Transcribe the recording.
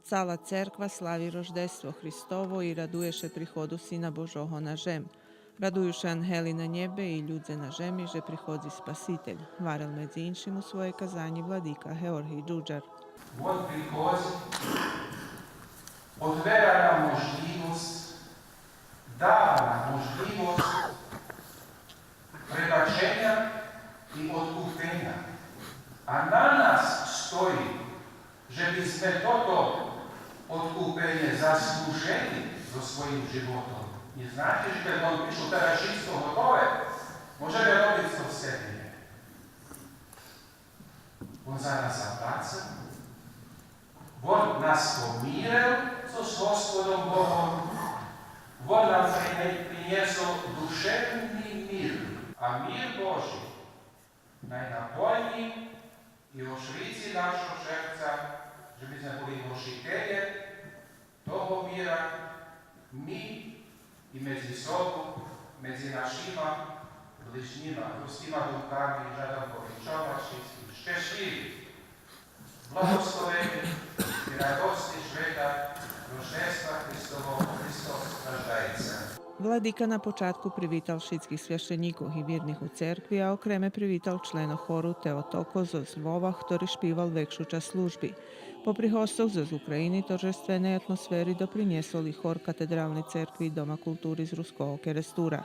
Cala cerkva slavi roždestvo Hristovo i radujеше приходу Сина Божого на жем. Радуюше ангели на небе и людзе на жеми, že приходи Спаситель, варел меđu іншим у своje казані владика Георгій Джуджар. Он приходит, отвера нам можливость, дава нам можливость пребачення і откуплення. А на нас стоїть, żeby sme toto odkúpenie zaslúžili so svojím životom. Nie znáte, že keď on prišiel teraz všetko hotové, môžeme robiť to v sebe. On za nás zapláca. On nás pomíril so s Gospodom Bohom. On nám priniesol duševný mír. A mír Boží naj naplní i ošvici našho srdca, že by sme boli nositeľe toho míra, my i medzi sobou, medzi našima bližnjima, prostýma duchami, žádám povinčovať všetkých šťastlivých, blahoslovení i radosti sveta, roždestva Hristovog, Hristos raždajca. Владика на початку привітав шитських священиків і вірних у церкві, а окреме привітав члена хору Теотоко з Львова, ktorý špíval vekšu čas služby. Popri hostov z Ukrajiny торжественnej atmosferi dopriniesol i chor katedralnej cerkvi Doma kultúry z Ruského Kerestura.